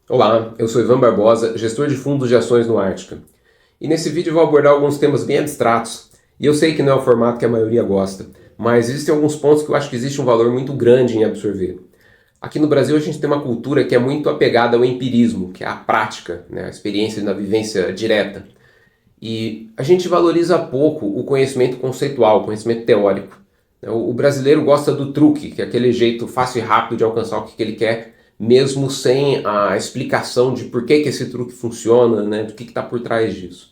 Olá, eu sou Ivan Barbosa, gestor de fundos de ações no Ártica. E nesse vídeo eu vou abordar alguns temas bem abstratos. E eu sei que não é o formato que a maioria gosta, mas existem alguns pontos que eu acho que existe um valor muito grande em absorver. Aqui no Brasil a gente tem uma cultura que é muito apegada ao empirismo, que é a prática, né, a experiência na vivência direta. E a gente valoriza pouco o conhecimento conceitual, o conhecimento teórico. O brasileiro gosta do truque, que é aquele jeito fácil e rápido de alcançar o que ele quer, mesmo sem a explicação de por que esse truque funciona, né, do que está por trás disso.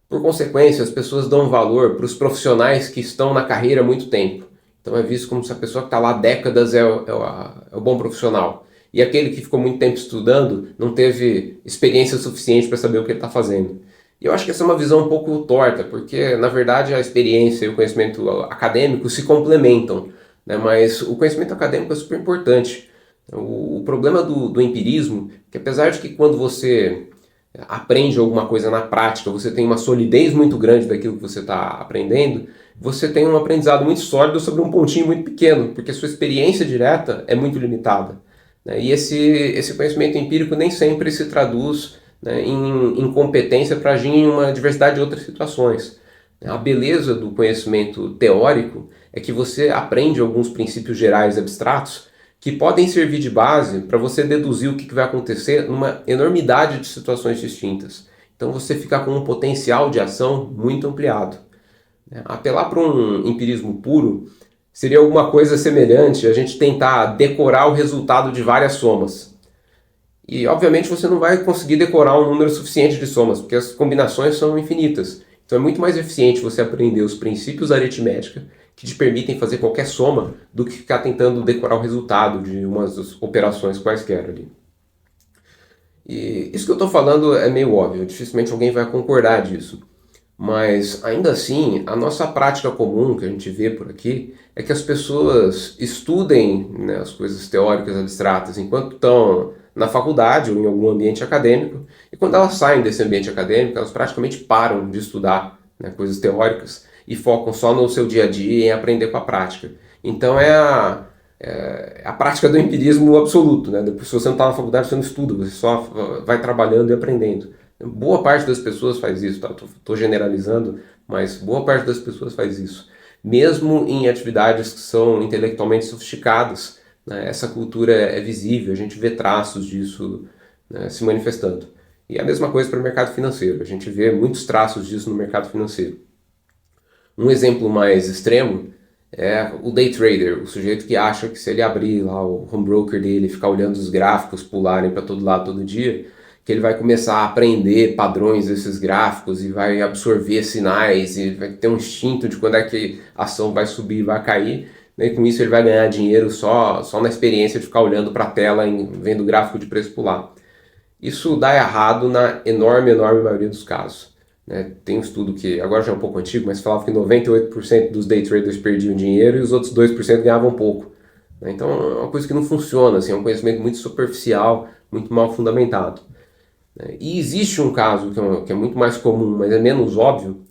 Por consequência, as pessoas dão valor para os profissionais que estão na carreira há muito tempo. Então é visto como se a pessoa que está lá há décadas é o bom profissional. E aquele que ficou muito tempo estudando não teve experiência suficiente para saber o que ele está fazendo. E eu acho que essa é uma visão um pouco torta, porque na verdade a experiência e o conhecimento acadêmico se complementam, né? Mas o conhecimento acadêmico é super importante. O problema do empirismo é que apesar de que quando você aprende alguma coisa na prática, você tem uma solidez muito grande daquilo que você está aprendendo, você tem um aprendizado muito sólido sobre um pontinho muito pequeno, porque a sua experiência direta é muito limitada, né? E esse conhecimento empírico nem sempre se traduz, né, em competência para agir em uma diversidade de outras situações. A beleza do conhecimento teórico é que você aprende alguns princípios gerais abstratos que podem servir de base para você deduzir o que vai acontecer numa enormidade de situações distintas. Então você fica com um potencial de ação muito ampliado. Apelar para um empirismo puro seria alguma coisa semelhante a gente tentar decorar o resultado de várias somas. E obviamente você não vai conseguir decorar um número suficiente de somas, porque as combinações são infinitas. Então é muito mais eficiente você aprender os princípios da aritmética que te permitem fazer qualquer soma do que ficar tentando decorar o resultado de umas operações quaisquer ali. E isso que eu estou falando é meio óbvio, dificilmente alguém vai concordar disso. Mas ainda assim, a nossa prática comum que a gente vê por aqui é que as pessoas estudem, né, as coisas teóricas abstratas enquanto estão na faculdade ou em algum ambiente acadêmico, e quando elas saem desse ambiente acadêmico, elas praticamente param de estudar, né, coisas teóricas e focam só no seu dia a dia em aprender com a prática. Então é a prática do empirismo absoluto, né? Se você não está na faculdade, você não estuda, você só vai trabalhando e aprendendo. Boa parte das pessoas faz isso, tá? Tô generalizando, mas boa parte das pessoas faz isso. Mesmo em atividades que são intelectualmente sofisticadas, né, essa cultura é visível, a gente vê traços disso, né, se manifestando. E a mesma coisa para o mercado financeiro, a gente vê muitos traços disso no mercado financeiro. Um exemplo mais extremo é o day trader, o sujeito que acha que se ele abrir lá o home broker dele e ficar olhando os gráficos pularem para todo lado todo dia, que ele vai começar a aprender padrões desses gráficos e vai absorver sinais e vai ter um instinto de quando é que a ação vai subir e vai cair, né? E com isso ele vai ganhar dinheiro só na experiência de ficar olhando para a tela e vendo o gráfico de preço pular. Isso dá errado na enorme maioria dos casos, né? Tem um estudo que agora já é um pouco antigo, mas falava que 98% dos day traders perdiam dinheiro e os outros 2% ganhavam pouco, né? Então é uma coisa que não funciona, assim, é um conhecimento muito superficial, muito mal fundamentado. E existe um caso que é muito mais comum, mas é menos óbvio,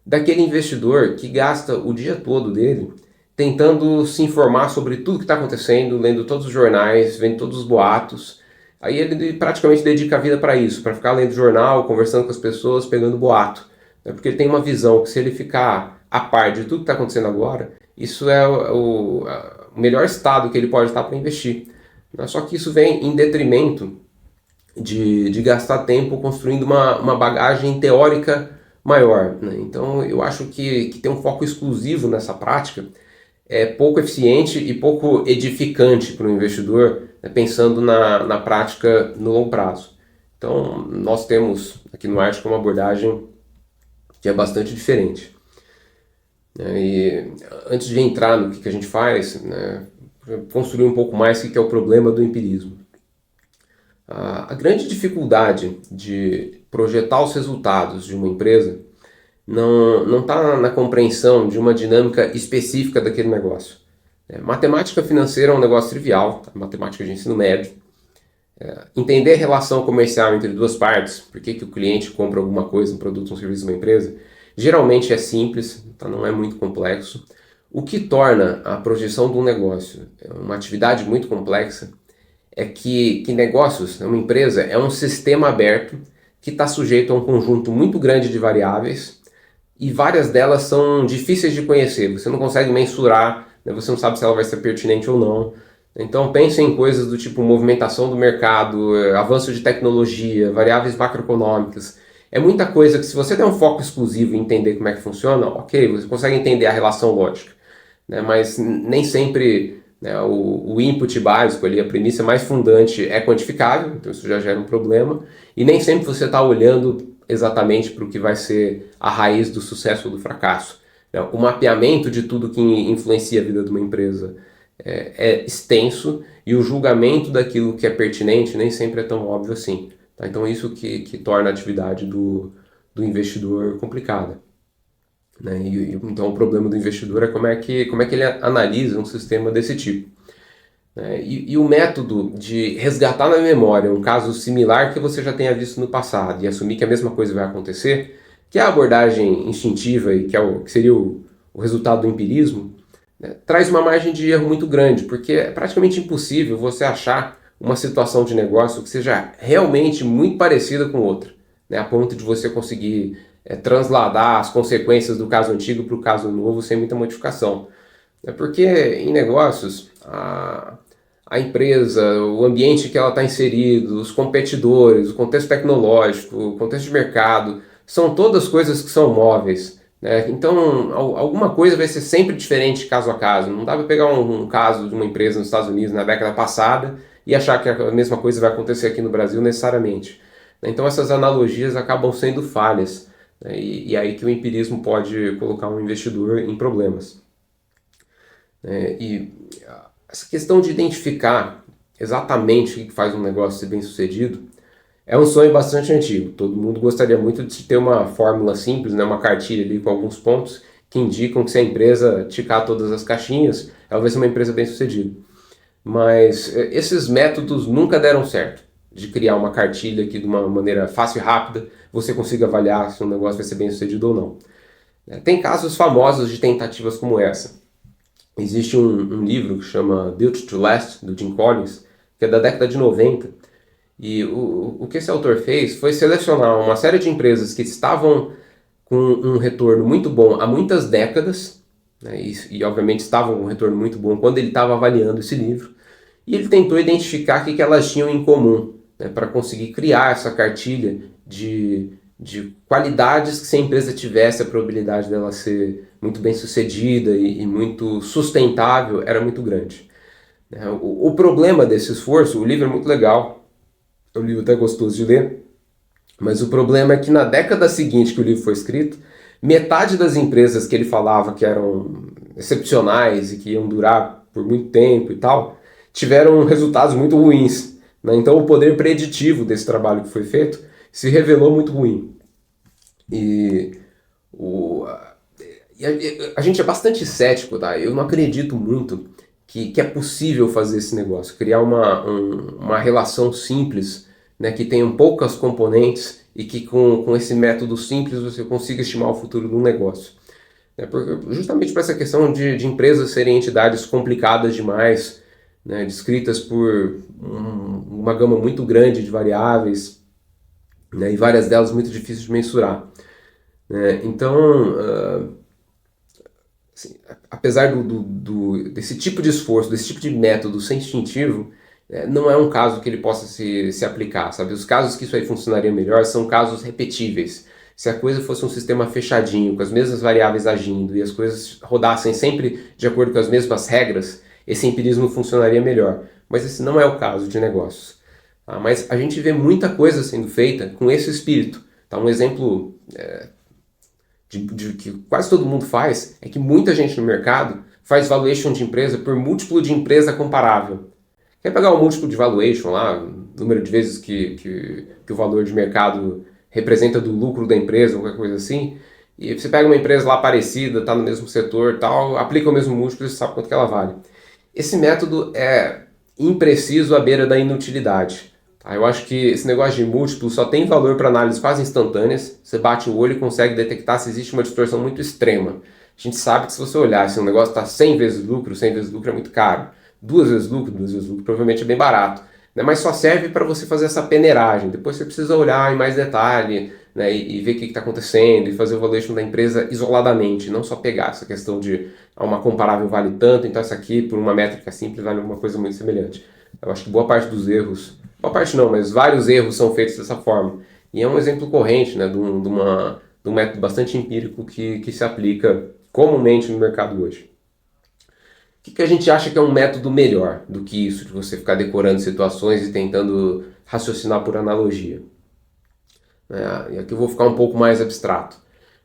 daquele investidor que gasta o dia todo dele tentando se informar sobre tudo que está acontecendo, lendo todos os jornais, vendo todos os boatos. Aí ele praticamente dedica a vida para isso, para ficar lendo jornal, conversando com as pessoas, pegando boato. Porque ele tem uma visão que se ele ficar a par de tudo que está acontecendo agora, isso é o melhor estado que ele pode estar para investir. Só que isso vem em detrimento de gastar tempo construindo uma bagagem teórica maior, né? Então eu acho que ter um foco exclusivo nessa prática é pouco eficiente e pouco edificante para o investidor, né, pensando na prática no longo prazo. Então nós temos aqui no Ártico uma abordagem que é bastante diferente, né? E antes de entrar no que a gente faz, né, construir um pouco mais o que é o problema do empirismo. A grande dificuldade de projetar os resultados de uma empresa não está na compreensão de uma dinâmica específica daquele negócio. Matemática financeira é um negócio trivial, tá? Matemática de ensino médio. Entender a relação comercial entre duas partes, por que o cliente compra alguma coisa, um produto, um serviço de uma empresa, geralmente é simples, tá? Não é muito complexo. O que torna a projeção de um negócio uma atividade muito complexa é que negócios, uma empresa, é um sistema aberto que está sujeito a um conjunto muito grande de variáveis e várias delas são difíceis de conhecer. Você não consegue mensurar, né? Você não sabe se ela vai ser pertinente ou não. Então pense em coisas do tipo movimentação do mercado, avanço de tecnologia, variáveis macroeconômicas. É muita coisa que se você der um foco exclusivo em entender como é que funciona, ok, você consegue entender a relação lógica, né? Mas nem sempre, né, o input básico ali, a premissa mais fundante é quantificável, então isso já gera um problema, e nem sempre você está olhando exatamente para o que vai ser a raiz do sucesso ou do fracasso, né? O mapeamento de tudo que influencia a vida de uma empresa é extenso e o julgamento daquilo que é pertinente nem sempre é tão óbvio assim. Tá? Então isso que torna a atividade do investidor complicada. Né? Então o problema do investidor é como é que ele analisa um sistema desse tipo. Né? E o método de resgatar na memória um caso similar que você já tenha visto no passado e assumir que a mesma coisa vai acontecer, que é a abordagem instintiva e que seria o resultado do empirismo, né, traz uma margem de erro muito grande, porque é praticamente impossível você achar uma situação de negócio que seja realmente muito parecida com outra, né, a ponto de você conseguir transladar as consequências do caso antigo para o caso novo sem muita modificação. É porque em negócios, a empresa, o ambiente que ela está inserido, os competidores, o contexto tecnológico, o contexto de mercado, são todas coisas que são móveis. Né? Então, alguma coisa vai ser sempre diferente caso a caso. Não dá para pegar um caso de uma empresa nos Estados Unidos na década passada e achar que a mesma coisa vai acontecer aqui no Brasil necessariamente. Então, essas analogias acabam sendo falhas. Né? E aí que o empirismo pode colocar um investidor em problemas. E essa questão de identificar exatamente o que faz um negócio ser bem sucedido é um sonho bastante antigo. Todo mundo gostaria muito de ter uma fórmula simples, né, uma cartilha ali com alguns pontos que indicam que se a empresa ticar todas as caixinhas, ela vai ser uma empresa bem sucedida. Mas esses métodos nunca deram certo, de criar uma cartilha que de uma maneira fácil e rápida você consiga avaliar se um negócio vai ser bem sucedido ou não. Tem casos famosos de tentativas como essa. Existe um livro que chama Built to Last, do Jim Collins, que é da década de 90. E o que esse autor fez foi selecionar uma série de empresas que estavam com um retorno muito bom há muitas décadas, né, e obviamente estavam com um retorno muito bom quando ele estava avaliando esse livro, e ele tentou identificar o que elas tinham em comum, né, para conseguir criar essa cartilha de qualidades que se a empresa tivesse, a probabilidade dela ser muito bem sucedida e muito sustentável era muito grande. O problema desse esforço, o livro é muito legal, é um livro até gostoso de ler, mas o problema é que na década seguinte que o livro foi escrito, metade das empresas que ele falava que eram excepcionais e que iam durar por muito tempo e tal, tiveram resultados muito ruins. Né? Então o poder preditivo desse trabalho que foi feito se revelou muito ruim. E a gente é bastante cético, tá? Eu não acredito muito que é possível fazer esse negócio, criar uma relação simples, né, que tenha poucas componentes e que com esse método simples você consiga estimar o futuro de um negócio. Justamente por essa questão de empresas serem entidades complicadas demais, né, descritas por uma gama muito grande de variáveis, né, e várias delas muito difíceis de mensurar. Então, assim, apesar desse tipo de esforço, desse tipo de método ser instintivo, não é um caso que ele possa se aplicar, sabe? Os casos que isso aí funcionaria melhor são casos repetíveis. Se a coisa fosse um sistema fechadinho, com as mesmas variáveis agindo e as coisas rodassem sempre de acordo com as mesmas regras, esse empirismo funcionaria melhor. Mas esse não é o caso de negócios. Tá? Mas a gente vê muita coisa sendo feita com esse espírito. Tá? Um exemplo de que quase todo mundo faz é que muita gente no mercado faz valuation de empresa por múltiplo de empresa comparável. Quer pegar o múltiplo de valuation lá, número de vezes que o valor de mercado representa do lucro da empresa, qualquer coisa assim, e você pega uma empresa lá parecida, está no mesmo setor, tal, aplica o mesmo múltiplo e você sabe quanto que ela vale. Esse método é impreciso à beira da inutilidade. Tá? Eu acho que esse negócio de múltiplo só tem valor para análises quase instantâneas. Você bate o olho e consegue detectar se existe uma distorção muito extrema. A gente sabe que se você olhar, se um negócio está 100 vezes lucro é muito caro. 2 vezes lucro provavelmente é bem barato. né? Mas só serve para você fazer essa peneiragem. Depois você precisa olhar em mais detalhe, né? E ver o que está acontecendo e fazer o valuation da empresa isoladamente, não só pegar essa questão de uma comparável vale tanto, então essa aqui, por uma métrica simples, vale uma coisa muito semelhante. Eu acho que boa parte dos erros, boa parte não, mas vários erros são feitos dessa forma. E é um exemplo corrente, né, de um método bastante empírico que se aplica comumente no mercado hoje. O que a gente acha que é um método melhor do que isso, de você ficar decorando situações e tentando raciocinar por analogia? E aqui eu vou ficar um pouco mais abstrato.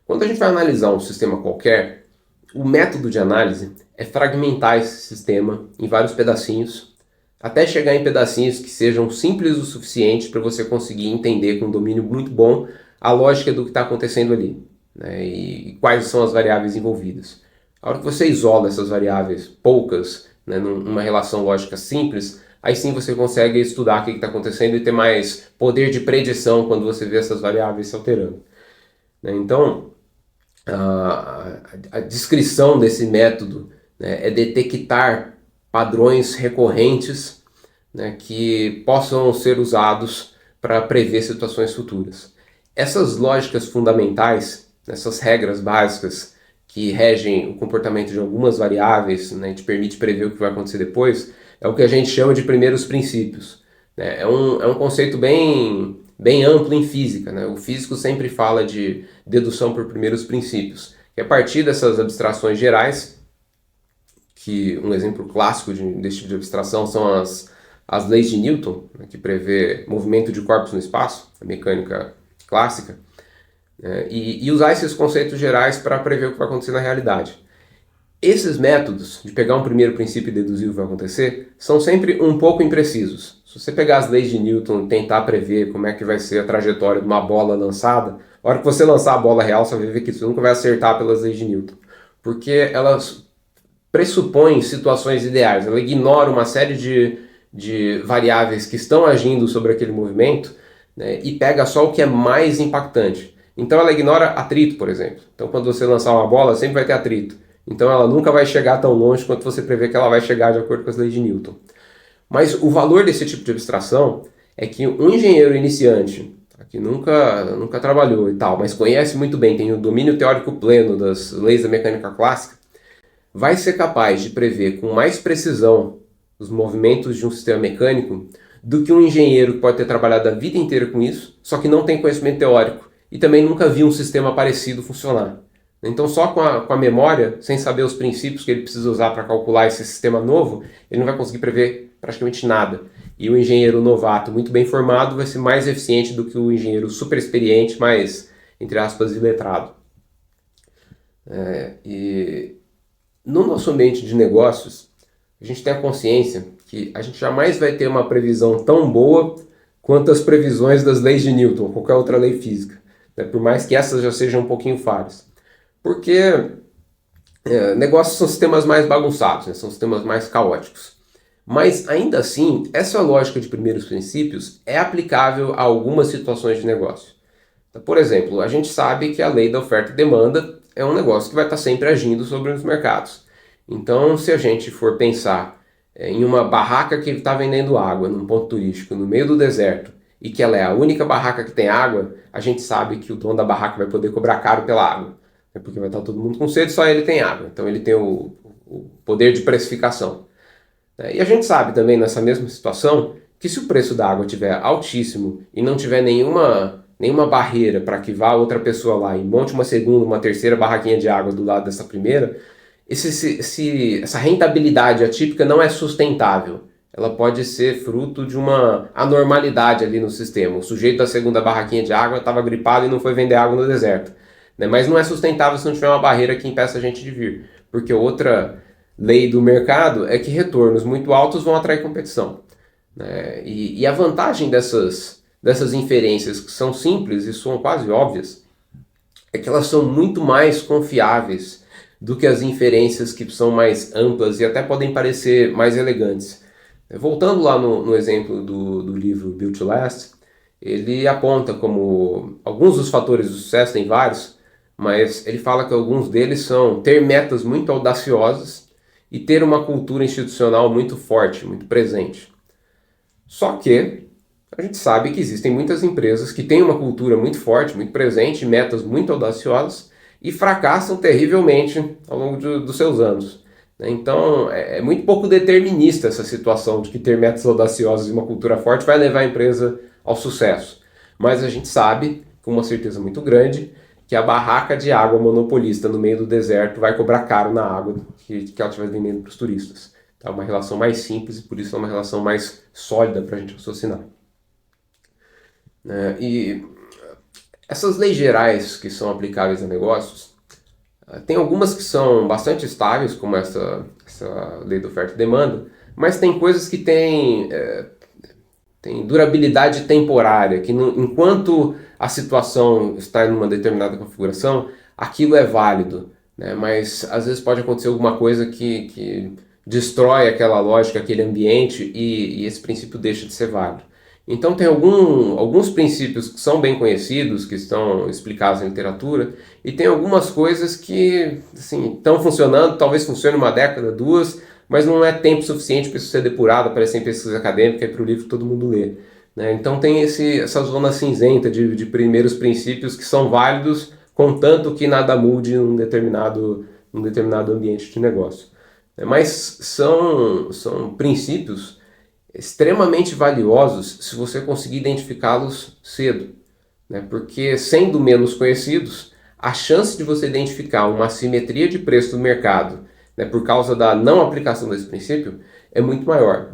Quando a gente vai analisar um sistema qualquer, o método de análise é fragmentar esse sistema em vários pedacinhos, até chegar em pedacinhos que sejam simples o suficiente para você conseguir entender com um domínio muito bom a lógica do que está acontecendo ali, né, e quais são as variáveis envolvidas. A hora que você isola essas variáveis, poucas, né, numa relação lógica simples, aí sim você consegue estudar o que está acontecendo e ter mais poder de predição quando você vê essas variáveis se alterando, né? Então, a descrição desse método, né, é detectar padrões recorrentes, né, que possam ser usados para prever situações futuras. Essas lógicas fundamentais, essas regras básicas que regem o comportamento de algumas variáveis, né, te permite prever o que vai acontecer depois, é o que a gente chama de primeiros princípios, né? É um conceito bem amplo em física, né? O físico sempre fala de dedução por primeiros princípios, que é a partir dessas abstrações gerais, que um exemplo clássico desse tipo de abstração são as leis de Newton, né, que prevê movimento de corpos no espaço, a mecânica clássica, e usar esses conceitos gerais para prever o que vai acontecer na realidade. Esses métodos de pegar um primeiro princípio e deduzir o que vai acontecer são sempre um pouco imprecisos. Se você pegar as leis de Newton e tentar prever como é que vai ser a trajetória de uma bola lançada, a hora que você lançar a bola real, você vai ver que você nunca vai acertar pelas leis de Newton, porque elas pressupõem situações ideais, ela ignora uma série de variáveis que estão agindo sobre aquele movimento, né, e pega só o que é mais impactante. Então ela ignora atrito, por exemplo. Então quando você lançar uma bola, sempre vai ter atrito. Então ela nunca vai chegar tão longe quanto você prevê que ela vai chegar de acordo com as leis de Newton. Mas o valor desse tipo de abstração é que um engenheiro iniciante, que nunca trabalhou e tal, mas conhece muito bem, tem o domínio teórico pleno das leis da mecânica clássica, vai ser capaz de prever com mais precisão os movimentos de um sistema mecânico do que um engenheiro que pode ter trabalhado a vida inteira com isso, só que não tem conhecimento teórico e também nunca viu um sistema parecido funcionar. Então só com a memória, sem saber os princípios que ele precisa usar para calcular esse sistema novo, ele não vai conseguir prever praticamente nada. E o engenheiro novato, muito bem formado, vai ser mais eficiente do que o engenheiro super experiente, mas, entre aspas, iletrado. E no nosso ambiente de negócios, a gente tem a consciência que a gente jamais vai ter uma previsão tão boa quanto as previsões das leis de Newton, ou qualquer outra lei física, né? Por mais que essas já sejam um pouquinho falhas. Porque negócios são sistemas mais bagunçados, né? São sistemas mais caóticos. Mas ainda assim, essa lógica de primeiros princípios é aplicável a algumas situações de negócio. Então, por exemplo, a gente sabe que a lei da oferta e demanda é um negócio que vai estar sempre agindo sobre os mercados. Então, se a gente for pensar em uma barraca que está vendendo água num ponto turístico no meio do deserto e que ela é a única barraca que tem água, a gente sabe que o dono da barraca vai poder cobrar caro pela água, né? Porque vai estar todo mundo com sede, só ele tem água. Então ele tem o poder de precificação. E a gente sabe também nessa mesma situação que se o preço da água estiver altíssimo e não tiver nenhuma barreira para que vá outra pessoa lá e monte uma segunda, uma terceira barraquinha de água do lado dessa primeira, essa rentabilidade atípica não é sustentável. Ela pode ser fruto de uma anormalidade ali no sistema. O sujeito da segunda barraquinha de água estava gripado e não foi vender água no deserto, né? Mas não é sustentável se não tiver uma barreira que impeça a gente de vir. Porque outra lei do mercado é que retornos muito altos vão atrair competição, né? E a vantagem dessas inferências, que são simples e são quase óbvias, é que elas são muito mais confiáveis do que as inferências que são mais amplas e até podem parecer mais elegantes. Voltando lá no exemplo do livro Built to Last, ele aponta como alguns dos fatores do sucesso, tem vários, mas ele fala que alguns deles são ter metas muito audaciosas e ter uma cultura institucional muito forte, muito presente. Só que a gente sabe que existem muitas empresas que têm uma cultura muito forte, muito presente, metas muito audaciosas e fracassam terrivelmente ao longo dos seus anos. Então é muito pouco determinista essa situação de que ter metas audaciosas e uma cultura forte vai levar a empresa ao sucesso. Mas a gente sabe, com uma certeza muito grande, que a barraca de água monopolista no meio do deserto vai cobrar caro na água que ela estiver vendendo para os turistas. É uma relação mais simples e por isso é uma relação mais sólida para a gente raciocinar. E essas leis gerais que são aplicáveis a negócios, tem algumas que são bastante estáveis, como essa lei da oferta e demanda, mas tem coisas que têm durabilidade temporária, que enquanto a situação está em uma determinada configuração, aquilo é válido, né? Mas às vezes pode acontecer alguma coisa que destrói aquela lógica, aquele ambiente e esse princípio deixa de ser válido. Então tem alguns princípios que são bem conhecidos, que estão explicados na literatura, e tem algumas coisas que assim, estão funcionando, talvez funcione uma década, duas, mas não é tempo suficiente para isso ser depurado, aparecer em pesquisa acadêmica e para o livro que todo mundo lê. Né? Então tem essa zona cinzenta de primeiros princípios que são válidos, contanto que nada mude num determinado ambiente de negócio. Mas são princípios extremamente valiosos se você conseguir identificá-los cedo, né? Porque sendo menos conhecidos, a chance de você identificar uma assimetria de preço do mercado, né, por causa da não aplicação desse princípio é muito maior.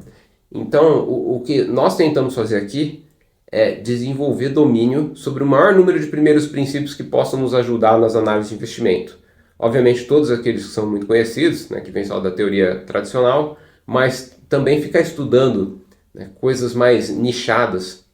Então, o que nós tentamos fazer aqui é desenvolver domínio sobre o maior número de primeiros princípios que possam nos ajudar nas análises de investimento. Obviamente, todos aqueles que são muito conhecidos, né, que vêm só da teoria tradicional, mas também ficar estudando, né, coisas mais nichadas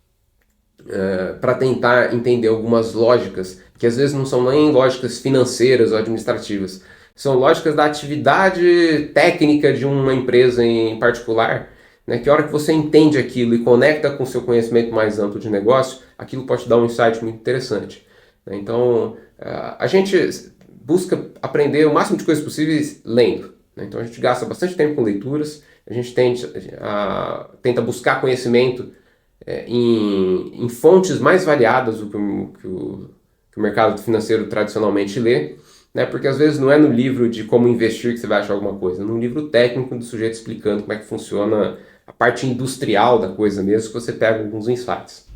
para tentar entender algumas lógicas que às vezes não são nem lógicas financeiras ou administrativas, são lógicas da atividade técnica de uma empresa em particular, né, que a hora que você entende aquilo e conecta com o seu conhecimento mais amplo de negócio, aquilo pode te dar um insight muito interessante. Né? Então, a gente busca aprender o máximo de coisas possíveis lendo. Né? Então a gente gasta bastante tempo com leituras, a gente tenta buscar conhecimento em fontes mais variadas do que o mercado financeiro tradicionalmente lê, né? Porque às vezes não é no livro de como investir que você vai achar alguma coisa, é no livro técnico do sujeito explicando como é que funciona a parte industrial da coisa mesmo, que você pega alguns insights.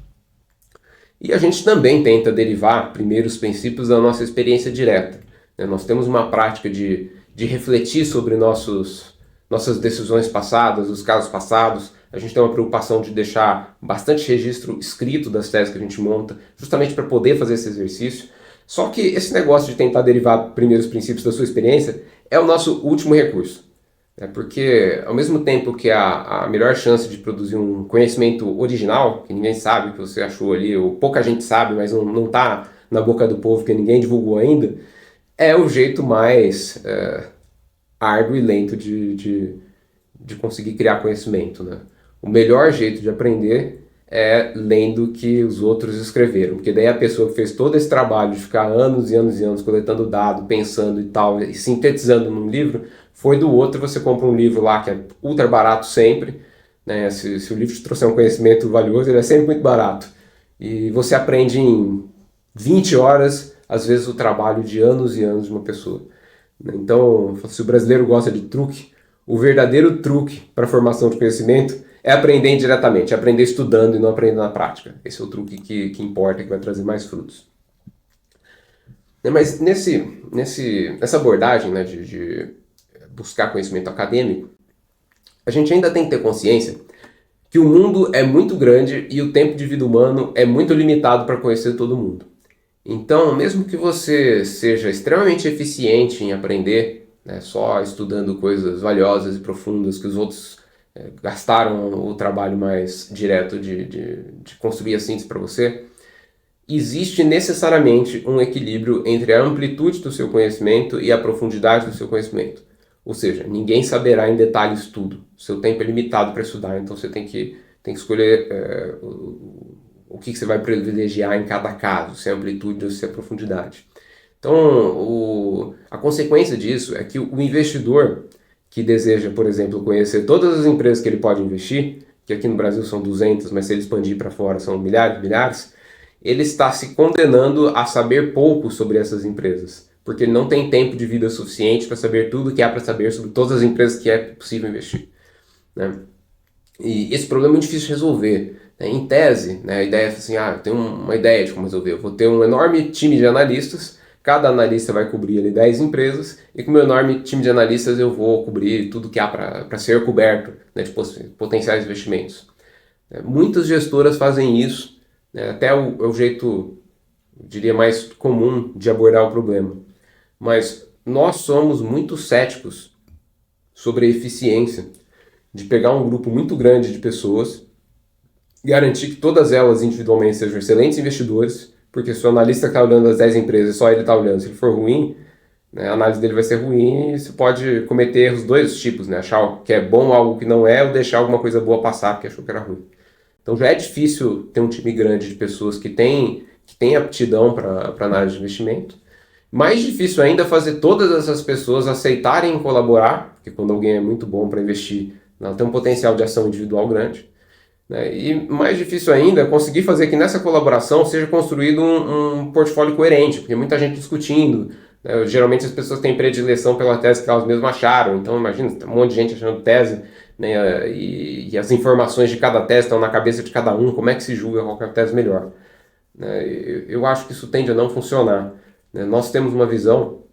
E a gente também tenta derivar primeiros princípios da nossa experiência direta. Né? Nós temos uma prática de refletir sobre nossas decisões passadas, os casos passados. A gente tem uma preocupação de deixar bastante registro escrito das teses que a gente monta, justamente para poder fazer esse exercício. Só que esse negócio de tentar derivar primeiros princípios da sua experiência é o nosso último recurso. Porque ao mesmo tempo que a melhor chance de produzir um conhecimento original, que ninguém sabe, que você achou ali, ou pouca gente sabe, mas não está na boca do povo, que ninguém divulgou ainda, é o jeito mais árduo e lento de conseguir criar conhecimento. Né? O melhor jeito de aprender é lendo o que os outros escreveram, porque daí a pessoa que fez todo esse trabalho de ficar anos e anos e anos coletando dado, pensando e tal, e sintetizando num livro, foi do outro. Você compra um livro lá que é ultra barato sempre, né? Se o livro te trouxer um conhecimento valioso, ele é sempre muito barato, e você aprende em 20 horas, às vezes, o trabalho de anos e anos de uma pessoa. Então, se o brasileiro gosta de truque, o verdadeiro truque para a formação de conhecimento é aprender indiretamente, é aprender estudando e não aprender na prática. Esse é o truque que importa, que vai trazer mais frutos. Mas nessa abordagem, né, de buscar conhecimento acadêmico, a gente ainda tem que ter consciência que o mundo é muito grande e o tempo de vida humano é muito limitado para conhecer todo mundo. Então, mesmo que você seja extremamente eficiente em aprender, né, só estudando coisas valiosas e profundas que os outros gastaram o trabalho mais direto de construir a síntese para você, existe necessariamente um equilíbrio entre a amplitude do seu conhecimento e a profundidade do seu conhecimento. Ou seja, ninguém saberá em detalhes tudo. O seu tempo é limitado para estudar, então você tem que escolher o que você vai privilegiar em cada caso, se é amplitude ou se é profundidade. Então, a consequência disso é que o investidor que deseja, por exemplo, conhecer todas as empresas que ele pode investir, que aqui no Brasil são 200, mas se ele expandir para fora são milhares, milhares, ele está se condenando a saber pouco sobre essas empresas, porque ele não tem tempo de vida suficiente para saber tudo que há para saber sobre todas as empresas que é possível investir, né? E esse problema é muito difícil de resolver, né? Em tese, né, a ideia é assim, eu tenho uma ideia de como resolver, eu vou ter um enorme time de analistas, cada analista vai cobrir ali 10 empresas, e com o meu enorme time de analistas eu vou cobrir tudo que há para ser coberto, né, de potenciais investimentos. Muitas gestoras fazem isso, né, até o jeito, eu diria, mais comum de abordar o problema. Mas nós somos muito céticos sobre a eficiência de pegar um grupo muito grande de pessoas, garantir que todas elas individualmente sejam excelentes investidores, porque se o analista está olhando as 10 empresas e só ele está olhando, se ele for ruim, né, a análise dele vai ser ruim e você pode cometer erros dois tipos, né? Achar que é bom algo que não é ou deixar alguma coisa boa passar porque achou que era ruim. Então já é difícil ter um time grande de pessoas que tem aptidão para análise de investimento. Mais difícil ainda é fazer todas essas pessoas aceitarem colaborar, porque quando alguém é muito bom para investir, ela tem um potencial de ação individual grande. Né? E mais difícil ainda é conseguir fazer que nessa colaboração seja construído um portfólio coerente, porque muita gente discutindo, né? Geralmente as pessoas têm predileção pela tese que elas mesmas acharam, então imagina, tem um monte de gente achando tese, né? E as informações de cada tese estão na cabeça de cada um, como é que se julga qual que é a tese melhor? Né? Eu acho que isso tende a não funcionar. Né? Nós temos uma visão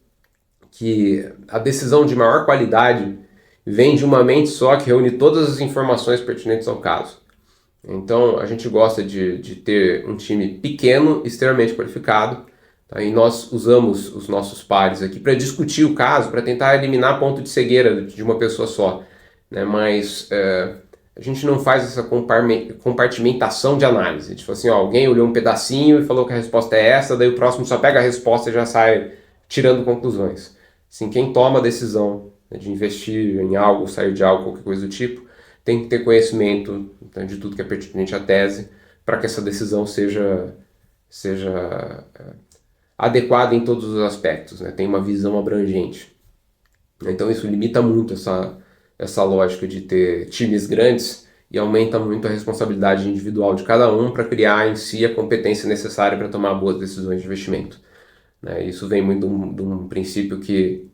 que a decisão de maior qualidade vem de uma mente só que reúne todas as informações pertinentes ao caso. Então, a gente gosta de ter um time pequeno, extremamente qualificado, tá? E nós usamos os nossos pares aqui para discutir o caso, para tentar eliminar ponto de cegueira de uma pessoa só, né? Mas a gente não faz essa compartimentação de análise. Tipo assim, alguém olhou um pedacinho e falou que a resposta é essa, daí o próximo só pega a resposta e já sai tirando conclusões. Assim, quem toma a decisão, né, de investir em algo, sair de algo, qualquer coisa do tipo, tem que ter conhecimento, né, de tudo que é pertinente à tese para que essa decisão seja adequada em todos os aspectos, né? Tem uma visão abrangente. Então isso limita muito essa lógica de ter times grandes e aumenta muito a responsabilidade individual de cada um para criar em si a competência necessária para tomar boas decisões de investimento. Né? Isso vem muito de um princípio que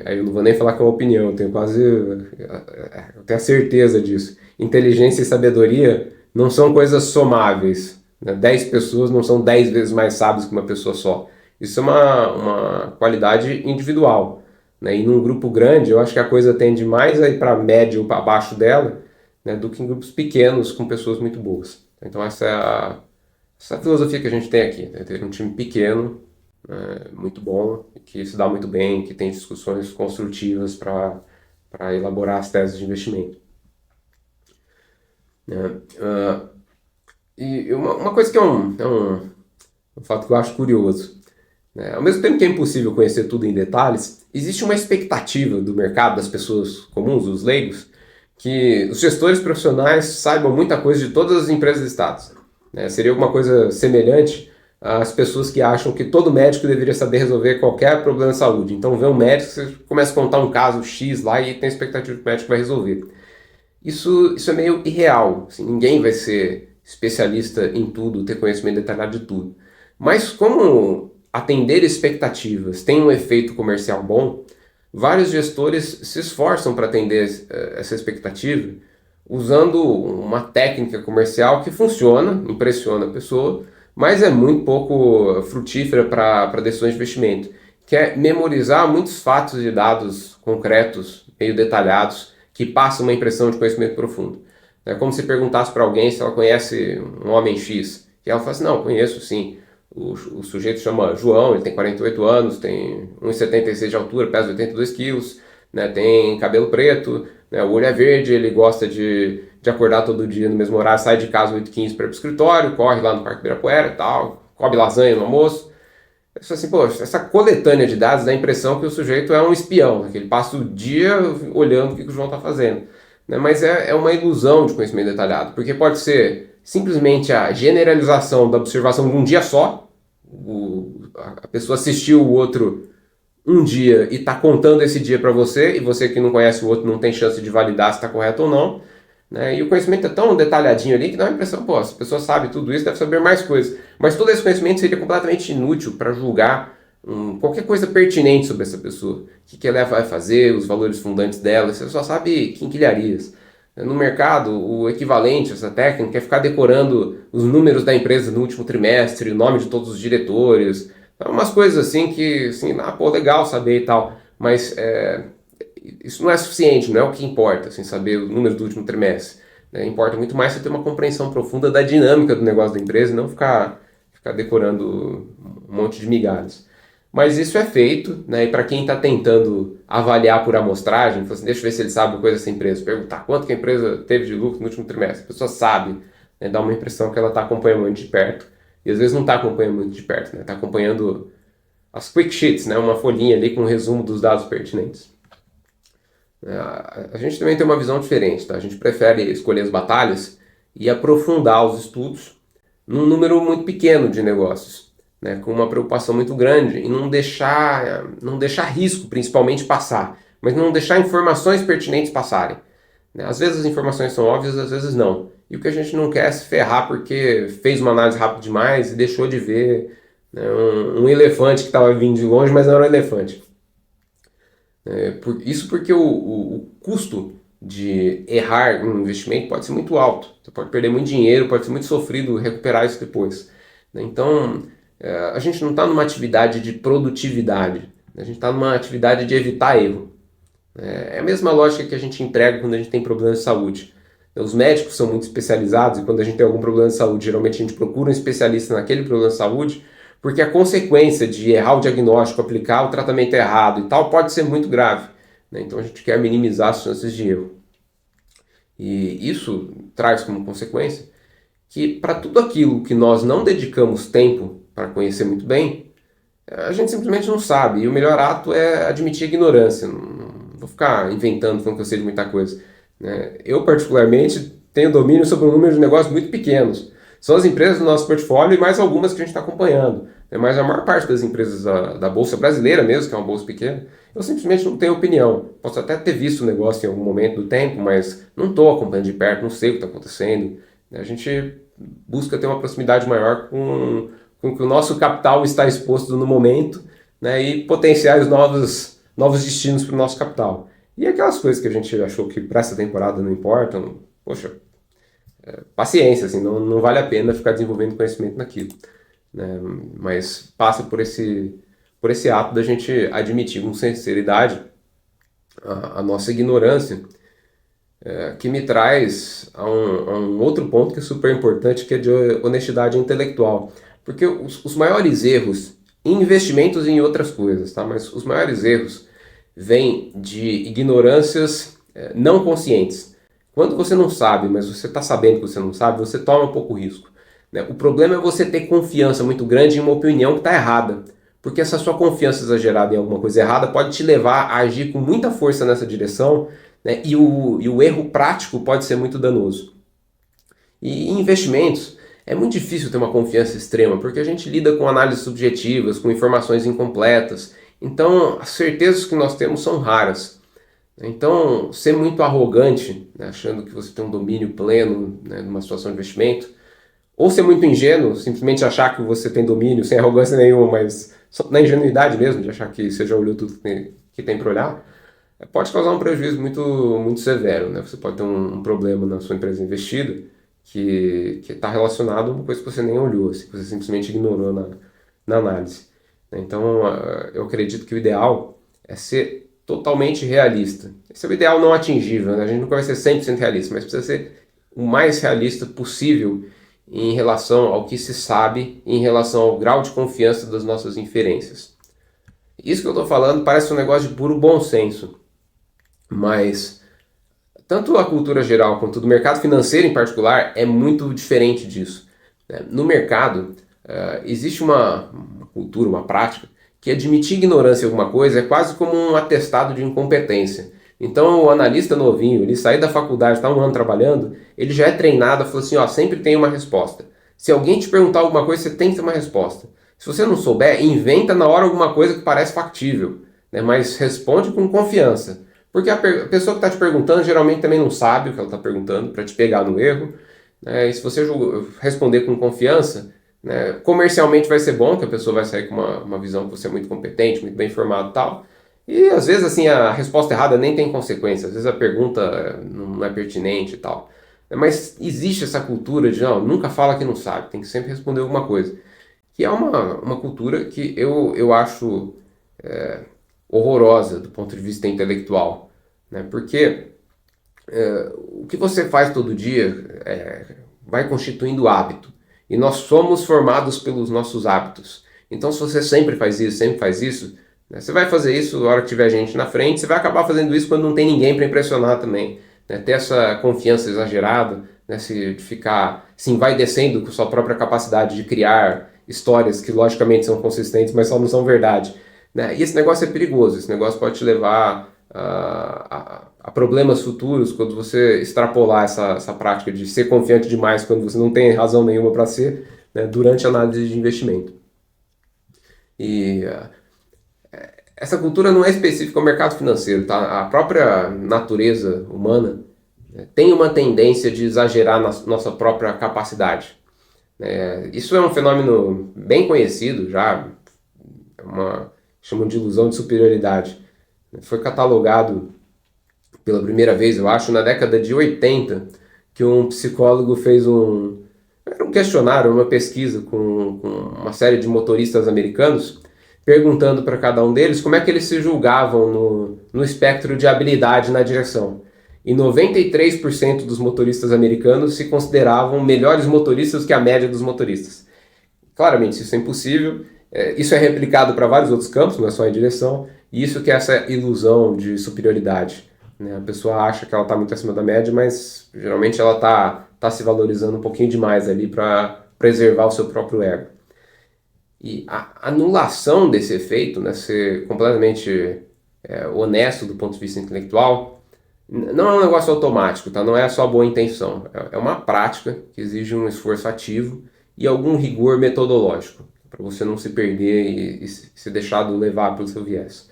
aí eu não vou nem falar que é uma opinião, eu tenho a certeza disso. Inteligência e sabedoria não são coisas somáveis, né? 10 pessoas não são 10 vezes mais sábias que uma pessoa só. Isso é uma qualidade individual, né? E num grupo grande, eu acho que a coisa tende mais a ir para médio ou para baixo dela, né, do que em grupos pequenos com pessoas muito boas. Então essa é essa filosofia que a gente tem aqui, né? Ter um time pequeno, muito bom, que se dá muito bem, que tem discussões construtivas para elaborar as teses de investimento. E uma coisa que é um fato que eu acho curioso, né? Ao mesmo tempo que é impossível conhecer tudo em detalhes, existe uma expectativa do mercado, das pessoas comuns, dos leigos, que os gestores profissionais saibam muita coisa de todas as empresas listadas. Né? Seria alguma coisa semelhante às pessoas que acham que todo médico deveria saber resolver qualquer problema de saúde. Então vê um médico, você começa a contar um caso X lá e tem a expectativa que o médico vai resolver. Isso é meio irreal. Assim, ninguém vai ser especialista em tudo, ter conhecimento detalhado de tudo. Mas como atender expectativas tem um efeito comercial bom, vários gestores se esforçam para atender essa expectativa usando uma técnica comercial que funciona, impressiona a pessoa, mas é muito pouco frutífera para decisões de investimento, que é memorizar muitos fatos e dados concretos, meio detalhados, que passam uma impressão de conhecimento profundo. É como se perguntasse para alguém se ela conhece um homem X, e ela fala assim, não, conheço sim. O sujeito chama João, ele tem 48 anos, tem 1,76 de altura, pesa 82 quilos, né, tem cabelo preto, né, o olho é verde, ele gosta de acordar todo dia no mesmo horário, sai de casa 8h15 para ir para o escritório, corre lá no Parque Ibirapuera e tal, come lasanha no almoço. Eu falo assim, poxa, essa coletânea de dados dá a impressão que o sujeito é um espião, né, que ele passa o dia olhando o que o João está fazendo. Né, mas é uma ilusão de conhecimento detalhado, porque pode ser simplesmente a generalização da observação de um dia só, a pessoa assistiu o outro um dia e está contando esse dia para você, e você que não conhece o outro não tem chance de validar se está correto ou não, né? E o conhecimento é tão detalhadinho ali que dá uma impressão, pô, se a pessoa sabe tudo isso, deve saber mais coisas. Mas todo esse conhecimento seria completamente inútil para julgar qualquer coisa pertinente sobre essa pessoa. O que ela vai fazer, os valores fundantes dela, você só sabe quinquilharias. No mercado, o equivalente a essa técnica é ficar decorando os números da empresa no último trimestre, o nome de todos os diretores, umas coisas assim que, assim, pô, legal saber e tal, mas isso não é suficiente, não é o que importa, assim, saber os números do último trimestre. Né? Importa muito mais você ter uma compreensão profunda da dinâmica do negócio da empresa e não ficar decorando um monte de migalhas. Mas isso é feito, né? E para quem está tentando avaliar por amostragem, assim, deixa eu ver se ele sabe coisa dessa empresa, perguntar quanto que a empresa teve de lucro no último trimestre. A pessoa sabe, né? Dá uma impressão que ela está acompanhando muito de perto, e às vezes não está acompanhando muito de perto, né? Está acompanhando as quick sheets, né? Uma folhinha ali com um resumo dos dados pertinentes. A gente também tem uma visão diferente, tá? A gente prefere escolher as batalhas e aprofundar os estudos num número muito pequeno de negócios. Né, com uma preocupação muito grande em não deixar risco, principalmente, passar, mas não deixar informações pertinentes passarem. Né? Às vezes as informações são óbvias, às vezes não. E o que a gente não quer é se ferrar porque fez uma análise rápida demais e deixou de ver, né, um elefante que estava vindo de longe, mas não era um elefante. Isso porque o custo de errar um investimento pode ser muito alto. Você pode perder muito dinheiro, pode ser muito sofrido recuperar isso depois. Né? Então, a gente não está numa atividade de produtividade, a gente está numa atividade de evitar erro. É a mesma lógica que a gente emprega quando a gente tem problemas de saúde. Os médicos são muito especializados e quando a gente tem algum problema de saúde, geralmente a gente procura um especialista naquele problema de saúde, porque a consequência de errar o diagnóstico, aplicar o tratamento errado e tal, pode ser muito grave. Então a gente quer minimizar as chances de erro. E isso traz como consequência que para tudo aquilo que nós não dedicamos tempo para conhecer muito bem, a gente simplesmente não sabe. E o melhor ato é admitir a ignorância. Não vou ficar inventando, falando que eu sei de muita coisa. Né? Eu, particularmente, tenho domínio sobre um número de negócios muito pequenos. São as empresas do nosso portfólio e mais algumas que a gente está acompanhando. Mas a maior parte das empresas da Bolsa Brasileira mesmo, que é uma bolsa pequena, eu simplesmente não tenho opinião. Posso até ter visto o negócio em algum momento do tempo, mas não estou acompanhando de perto, não sei o que está acontecendo. A gente busca ter uma proximidade maior com que o nosso capital está exposto no momento, né, e potenciais novos destinos para o nosso capital. E aquelas coisas que a gente achou que para essa temporada não importam, poxa, paciência, assim, não vale a pena ficar desenvolvendo conhecimento naquilo. Né, mas passa por esse ato da gente admitir com sinceridade a nossa ignorância, que me traz a um outro ponto que é super importante, que é de honestidade intelectual. Porque os maiores erros em investimentos e em outras coisas, tá? Mas os maiores erros vêm de ignorâncias não conscientes. Quando você não sabe, mas você está sabendo que você não sabe, você toma um pouco risco. Né? O problema é você ter confiança muito grande em uma opinião que está errada. Porque essa sua confiança exagerada em alguma coisa errada pode te levar a agir com muita força nessa direção, né? E o erro prático pode ser muito danoso. E em investimentos é muito difícil ter uma confiança extrema, porque a gente lida com análises subjetivas, com informações incompletas. Então, as certezas que nós temos são raras. Então, ser muito arrogante, né, achando que você tem um domínio pleno, né, numa situação de investimento, ou ser muito ingênuo, simplesmente achar que você tem domínio, sem arrogância nenhuma, mas na ingenuidade mesmo, de achar que você já olhou tudo que tem para olhar, pode causar um prejuízo muito, muito severo. Né? Você pode ter um problema na sua empresa investida, que está relacionado a uma coisa que você nem olhou, assim, que você simplesmente ignorou na análise. Então, eu acredito que o ideal é ser totalmente realista. Esse é o ideal não atingível, né? A gente nunca vai ser 100% realista, mas precisa ser o mais realista possível em relação ao que se sabe, em relação ao grau de confiança das nossas inferências. Isso que eu estou falando parece um negócio de puro bom senso, mas tanto a cultura geral quanto do mercado financeiro em particular é muito diferente disso. No mercado, existe uma cultura, uma prática, que admitir ignorância em alguma coisa é quase como um atestado de incompetência. Então o analista novinho, ele sai da faculdade, está um ano trabalhando, ele já é treinado a falar assim, ó, sempre tem uma resposta. Se alguém te perguntar alguma coisa, você tem que ter uma resposta. Se você não souber, inventa na hora alguma coisa que parece factível, né, mas responde com confiança. Porque a pessoa que está te perguntando geralmente também não sabe o que ela está perguntando para te pegar no erro, né? E se você responder com confiança, né, comercialmente vai ser bom, que a pessoa vai sair com uma visão que você é muito competente, muito bem informado e tal. E às vezes assim a resposta errada nem tem consequência, às vezes a pergunta não é pertinente e tal. Mas existe essa cultura de não, nunca fala que não sabe, tem que sempre responder alguma coisa. Que é uma cultura que eu acho horrorosa do ponto de vista intelectual, né? Porque o que você faz todo dia vai constituindo hábito. E nós somos formados pelos nossos hábitos. Então, se você sempre faz isso, né, você vai fazer isso na hora que tiver gente na frente, você vai acabar fazendo isso quando não tem ninguém para impressionar também. Né? Ter essa confiança exagerada, né, de ficar se envaidecendo com sua própria capacidade de criar histórias que logicamente são consistentes, mas só não são verdade. Né? E esse negócio é perigoso, esse negócio pode te levar a problemas futuros quando você extrapolar essa prática de ser confiante demais quando você não tem razão nenhuma para ser, né, durante a análise de investimento. E essa cultura não é específica ao mercado financeiro, tá? A própria natureza humana, né, tem uma tendência de exagerar na nossa própria capacidade. Isso é um fenômeno bem conhecido já, chamam de ilusão de superioridade. Foi catalogado pela primeira vez, eu acho, na década de 80, que um psicólogo fez um questionário, uma pesquisa com uma série de motoristas americanos, perguntando para cada um deles como é que eles se julgavam no espectro de habilidade na direção. E 93% dos motoristas americanos se consideravam melhores motoristas que a média dos motoristas. Claramente, isso é impossível. Isso é replicado para vários outros campos, não é só em direção, e isso que é essa ilusão de superioridade. Né? A pessoa acha que ela está muito acima da média, mas geralmente ela está se valorizando um pouquinho demais ali para preservar o seu próprio ego. E a anulação desse efeito, né, ser completamente honesto do ponto de vista intelectual, não é um negócio automático, tá? Não é só boa intenção. É uma prática que exige um esforço ativo e algum rigor metodológico, para você não se perder e se deixar levar pelo seu viés.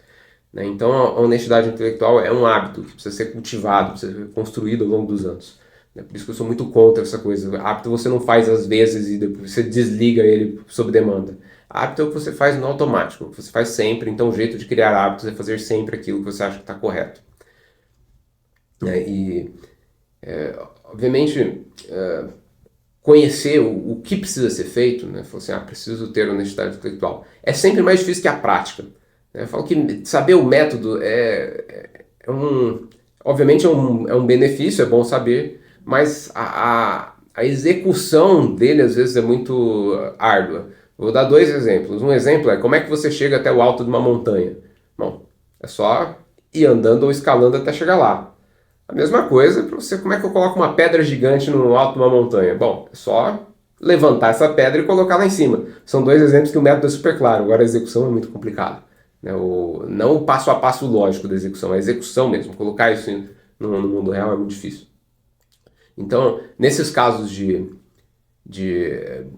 Né? Então a honestidade intelectual é um hábito que precisa ser cultivado, precisa ser construído ao longo dos anos. Por isso que eu sou muito contra essa coisa. Hábito você não faz às vezes e depois você desliga ele sob demanda. Hábito é o que você faz no automático, o que você faz sempre. Então o jeito de criar hábitos é fazer sempre aquilo que você acha que está correto. Obviamente, conhecer o que precisa ser feito, né? Falar assim, preciso ter honestidade intelectual. É sempre mais difícil que a prática. Eu falo que saber o método obviamente é um benefício, é bom saber, mas a execução dele às vezes é muito árdua. Vou dar dois exemplos. Um exemplo é como é que você chega até o alto de uma montanha. Bom, é só ir andando ou escalando até chegar lá. A mesma coisa para você, como é que eu coloco uma pedra gigante no alto de uma montanha? Bom, é só levantar essa pedra e colocar lá em cima. São dois exemplos que o método é super claro, agora a execução é muito complicado. Não o passo a passo lógico da execução, a execução mesmo, colocar isso no mundo real é muito difícil. Então, nesses casos de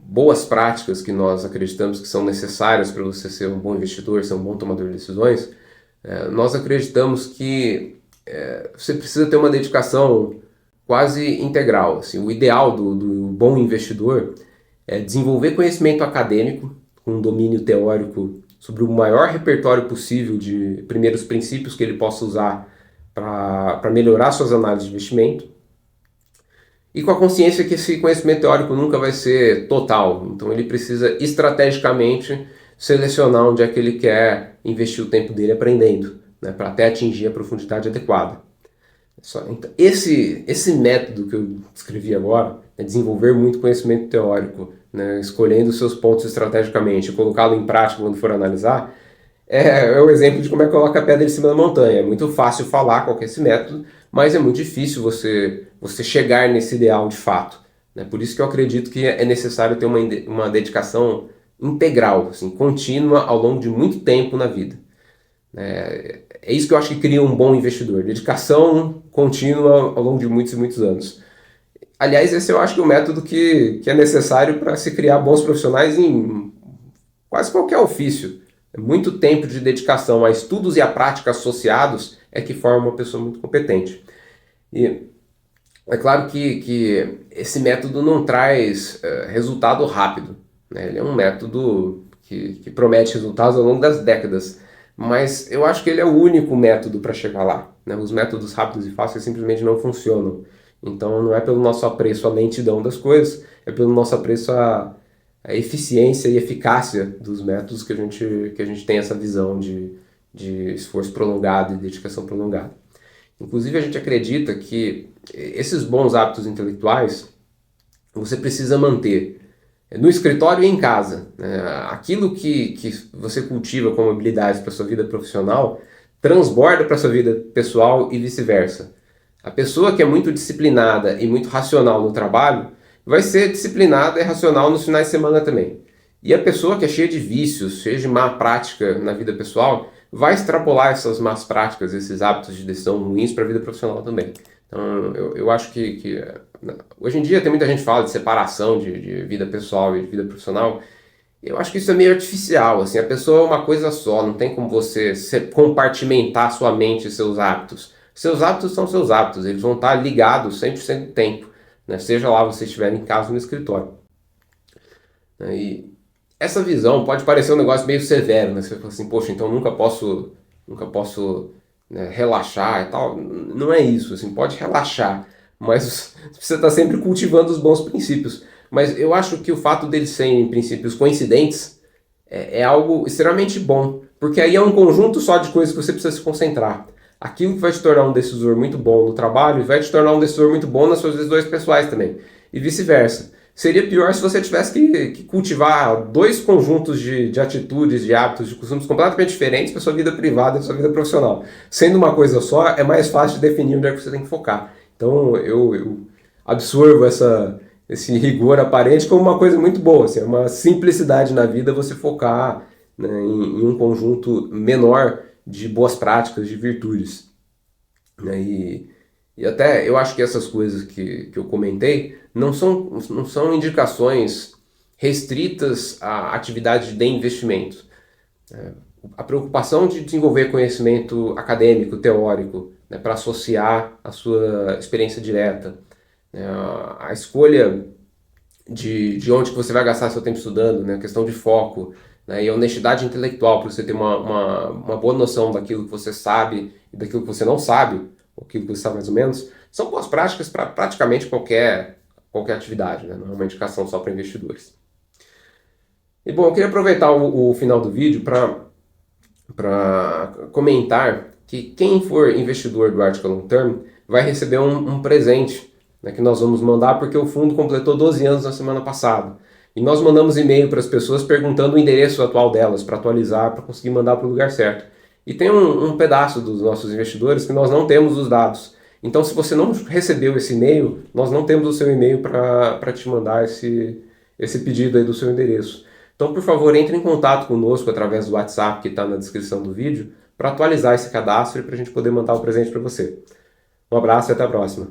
boas práticas que nós acreditamos que são necessárias para você ser um bom investidor, ser um bom tomador de decisões, nós acreditamos que você precisa ter uma dedicação quase integral. Assim, o ideal do bom investidor é desenvolver conhecimento acadêmico, com um domínio teórico sobre o maior repertório possível de primeiros princípios que ele possa usar para melhorar suas análises de investimento, e com a consciência que esse conhecimento teórico nunca vai ser total. Então ele precisa estrategicamente selecionar onde é que ele quer investir o tempo dele aprendendo, né, para até atingir a profundidade adequada. Então, esse método que eu descrevi agora, desenvolver muito conhecimento teórico, né, escolhendo seus pontos estrategicamente, colocá-lo em prática quando for analisar, é o exemplo de como é que coloca a pedra em cima da montanha. É muito fácil falar qual que é esse método, mas é muito difícil você chegar nesse ideal de fato. Né? Por isso que eu acredito que é necessário ter uma dedicação integral, assim, contínua ao longo de muito tempo na vida. É isso que eu acho que cria um bom investidor, dedicação contínua ao longo de muitos e muitos anos. Aliás, esse eu acho que é o método que é necessário para se criar bons profissionais em quase qualquer ofício. Muito tempo de dedicação a estudos e a prática associados é que forma uma pessoa muito competente. E é claro que esse método não traz resultado rápido, né? Ele é um método que promete resultados ao longo das décadas, mas eu acho que ele é o único método para chegar lá, né? Os métodos rápidos e fáceis simplesmente não funcionam. Então não é pelo nosso apreço à lentidão das coisas, é pelo nosso apreço à eficiência e eficácia dos métodos que a gente tem essa visão de esforço prolongado e dedicação prolongada. Inclusive, a gente acredita que esses bons hábitos intelectuais você precisa manter no escritório e em casa, né? Aquilo que você cultiva como habilidades para a sua vida profissional transborda para a sua vida pessoal e vice-versa. A pessoa que é muito disciplinada e muito racional no trabalho vai ser disciplinada e racional nos finais de semana também. E a pessoa que é cheia de vícios, cheia de má prática na vida pessoal, vai extrapolar essas más práticas, esses hábitos de decisão ruins para a vida profissional também. Então, eu acho que hoje em dia tem muita gente que fala de separação de vida pessoal e de vida profissional. Eu acho que isso é meio artificial, assim, a pessoa é uma coisa só, não tem como você compartimentar sua mente e seus hábitos. Seus hábitos são seus hábitos, eles vão estar ligados 100% do tempo, né? Seja lá você estiver em casa ou no escritório. E essa visão pode parecer um negócio meio severo, né? Você fala assim, poxa, então nunca posso, né, relaxar e tal. Não é isso, assim, pode relaxar, mas você está sempre cultivando os bons princípios. Mas eu acho que o fato deles serem princípios coincidentes é algo extremamente bom, porque aí é um conjunto só de coisas que você precisa se concentrar. Aquilo que vai te tornar um decisor muito bom no trabalho vai te tornar um decisor muito bom nas suas decisões pessoais também, e vice-versa. Seria pior se você tivesse que cultivar dois conjuntos de atitudes, de hábitos, de costumes completamente diferentes para sua vida privada e sua vida profissional. Sendo uma coisa só, é mais fácil de definir onde é que você tem que focar. Então eu absorvo esse rigor aparente como uma coisa muito boa. Assim, é uma simplicidade na vida você focar, né, em um conjunto menor de boas práticas, de virtudes, né? E até eu acho que essas coisas que eu comentei não são indicações restritas a atividades de investimento. A preocupação de desenvolver conhecimento acadêmico, teórico, né, para associar a sua experiência direta, né, a escolha de onde que você vai gastar seu tempo estudando, né, a questão de foco, né, e a honestidade intelectual, para você ter uma boa noção daquilo que você sabe e daquilo que você não sabe, ou aquilo que você sabe mais ou menos, são boas práticas para praticamente qualquer atividade, né, não é uma indicação só para investidores. E bom, eu queria aproveitar o final do vídeo para comentar que quem for investidor do Arctic Long Term vai receber um presente, né, que nós vamos mandar porque o fundo completou 12 anos na semana passada. E nós mandamos e-mail para as pessoas perguntando o endereço atual delas para atualizar, para conseguir mandar para o lugar certo. E tem um pedaço dos nossos investidores que nós não temos os dados. Então, se você não recebeu esse e-mail, nós não temos o seu e-mail para te mandar esse pedido aí do seu endereço. Então, por favor, entre em contato conosco através do WhatsApp que está na descrição do vídeo para atualizar esse cadastro e para a gente poder mandar o presente para você. Um abraço e até a próxima.